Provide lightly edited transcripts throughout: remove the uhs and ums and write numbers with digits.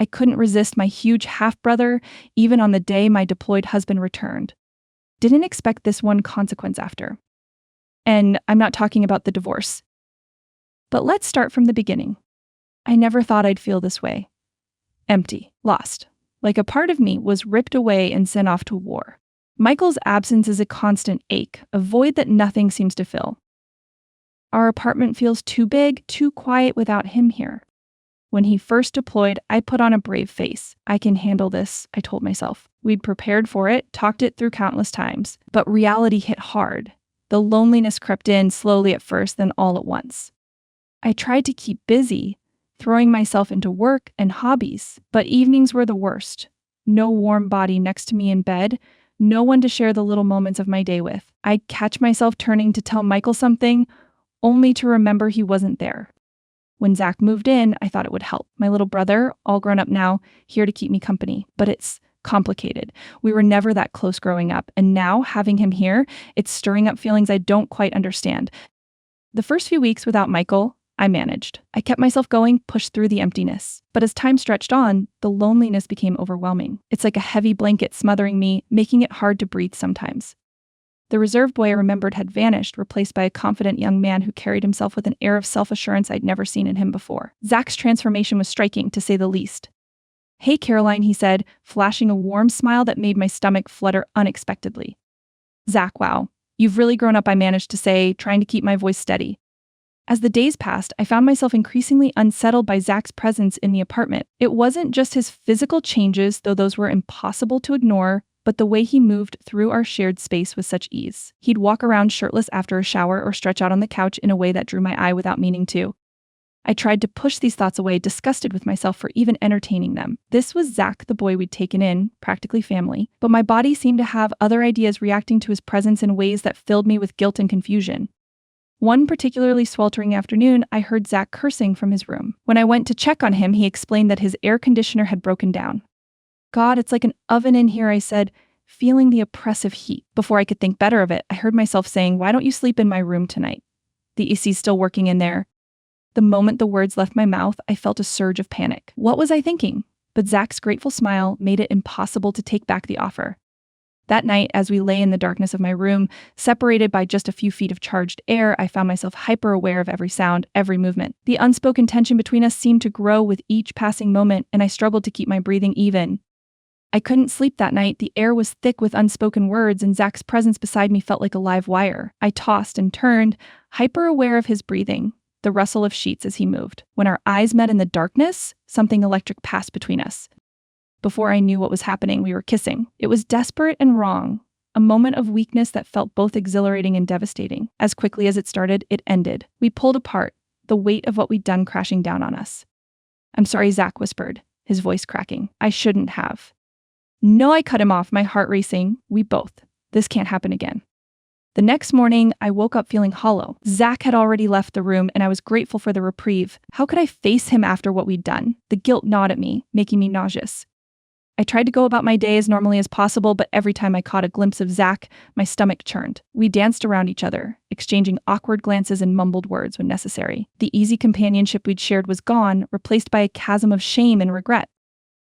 I couldn't resist my huge half-brother, even on the day my deployed husband returned. Didn't expect this one consequence after. And I'm not talking about the divorce. But let's start from the beginning. I never thought I'd feel this way. Empty, lost. Like a part of me was ripped away and sent off to war. Michael's absence is a constant ache, a void that nothing seems to fill. Our apartment feels too big, too quiet without him here. When he first deployed, I put on a brave face. I can handle this, I told myself. We'd prepared for it, talked it through countless times. But reality hit hard. The loneliness crept in slowly at first, then all at once. I tried to keep busy, throwing myself into work and hobbies, but evenings were the worst. No warm body next to me in bed, no one to share the little moments of my day with. I'd catch myself turning to tell Michael something, only to remember he wasn't there. When Zach moved in, I thought it would help. My little brother, all grown up now, here to keep me company. But it's complicated. We were never that close growing up, and now, having him here, it's stirring up feelings I don't quite understand. The first few weeks without Michael, I managed. I kept myself going, pushed through the emptiness. But as time stretched on, the loneliness became overwhelming. It's like a heavy blanket smothering me, making it hard to breathe sometimes. The reserve boy I remembered had vanished, replaced by a confident young man who carried himself with an air of self-assurance I'd never seen in him before. Zach's transformation was striking, to say the least. "Hey, Caroline," he said, flashing a warm smile that made my stomach flutter unexpectedly. "Zach, wow. You've really grown up," I managed to say, trying to keep my voice steady. As the days passed, I found myself increasingly unsettled by Zach's presence in the apartment. It wasn't just his physical changes, though those were impossible to ignore, but the way he moved through our shared space with such ease. He'd walk around shirtless after a shower or stretch out on the couch in a way that drew my eye without meaning to. I tried to push these thoughts away, disgusted with myself for even entertaining them. This was Zach, the boy we'd taken in, practically family, but my body seemed to have other ideas reacting to his presence in ways that filled me with guilt and confusion. One particularly sweltering afternoon, I heard Zach cursing from his room. When I went to check on him, he explained that his air conditioner had broken down. "God, it's like an oven in here," I said, feeling the oppressive heat. Before I could think better of it, I heard myself saying, "Why don't you sleep in my room tonight? The AC's still working in there." The moment the words left my mouth, I felt a surge of panic. What was I thinking? But Zach's grateful smile made it impossible to take back the offer. That night, as we lay in the darkness of my room, separated by just a few feet of charged air, I found myself hyper-aware of every sound, every movement. The unspoken tension between us seemed to grow with each passing moment, and I struggled to keep my breathing even. I couldn't sleep that night. The air was thick with unspoken words, and Zach's presence beside me felt like a live wire. I tossed and turned, hyper-aware of his breathing, the rustle of sheets as he moved. When our eyes met in the darkness, something electric passed between us. Before I knew what was happening, we were kissing. It was desperate and wrong, a moment of weakness that felt both exhilarating and devastating. As quickly as it started, it ended. We pulled apart, the weight of what we'd done crashing down on us. "I'm sorry," Zach whispered, his voice cracking. "I shouldn't have." "No," I cut him off, my heart racing. "We both. This can't happen again." The next morning, I woke up feeling hollow. Zach had already left the room, and I was grateful for the reprieve. How could I face him after what we'd done? The guilt gnawed at me, making me nauseous. I tried to go about my day as normally as possible, but every time I caught a glimpse of Zach, my stomach churned. We danced around each other, exchanging awkward glances and mumbled words when necessary. The easy companionship we'd shared was gone, replaced by a chasm of shame and regret.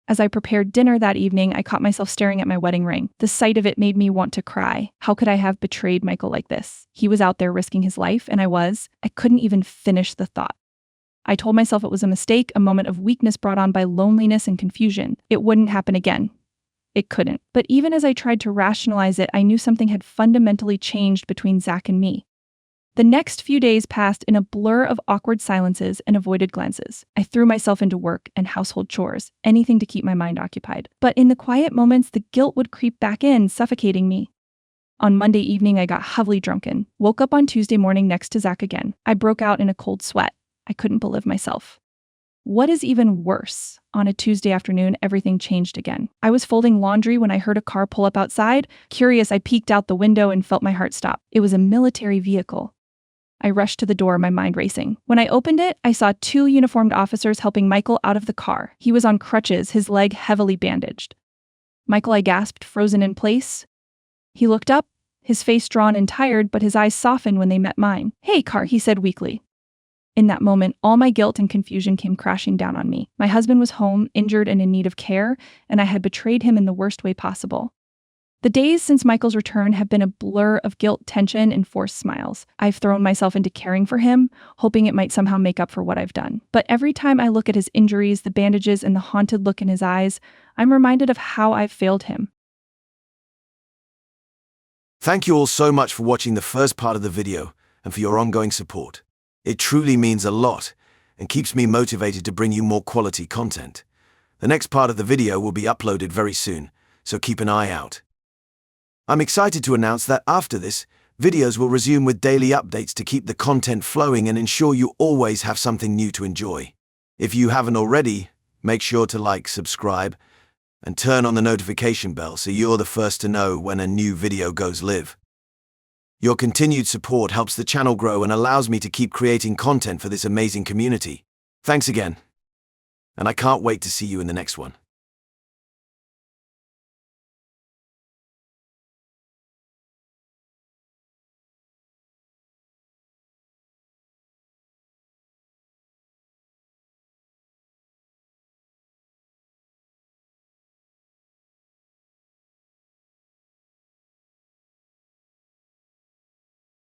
As I prepared dinner that evening, I caught myself staring at my wedding ring. The sight of it made me want to cry. How could I have betrayed Michael like this? He was out there risking his life, and I was. I couldn't even finish the thought. I told myself it was a mistake, a moment of weakness brought on by loneliness and confusion. It wouldn't happen again. It couldn't. But even as I tried to rationalize it, I knew something had fundamentally changed between Zach and me. The next few days passed in a blur of awkward silences and avoided glances. I threw myself into work and household chores, anything to keep my mind occupied. But in the quiet moments, the guilt would creep back in, suffocating me. On Monday evening, I got heavily drunken. Woke up on Tuesday morning next to Zach again. I broke out in a cold sweat. I couldn't believe myself. What is even worse? On a Tuesday afternoon, everything changed again. I was folding laundry when I heard a car pull up outside. Curious, I peeked out the window and felt my heart stop. It was a military vehicle. I rushed to the door, my mind racing. When I opened it, I saw 2 uniformed officers helping Michael out of the car. He was on crutches, his leg heavily bandaged. "Michael," I gasped, frozen in place. He looked up, his face drawn and tired, but his eyes softened when they met mine. "Hey, Car," he said weakly. In that moment, all my guilt and confusion came crashing down on me. My husband was home, injured and in need of care, and I had betrayed him in the worst way possible. The days since Michael's return have been a blur of guilt, tension, and forced smiles. I've thrown myself into caring for him, hoping it might somehow make up for what I've done. But every time I look at his injuries, the bandages, and the haunted look in his eyes, I'm reminded of how I've failed him. Thank you all so much for watching the first part of the video and for your ongoing support. It truly means a lot and keeps me motivated to bring you more quality content. The next part of the video will be uploaded very soon, so keep an eye out. I'm excited to announce that after this, videos will resume with daily updates to keep the content flowing and ensure you always have something new to enjoy. If you haven't already, make sure to like, subscribe, and turn on the notification bell so you're the first to know when a new video goes live. Your continued support helps the channel grow and allows me to keep creating content for this amazing community. Thanks again, and I can't wait to see you in the next one.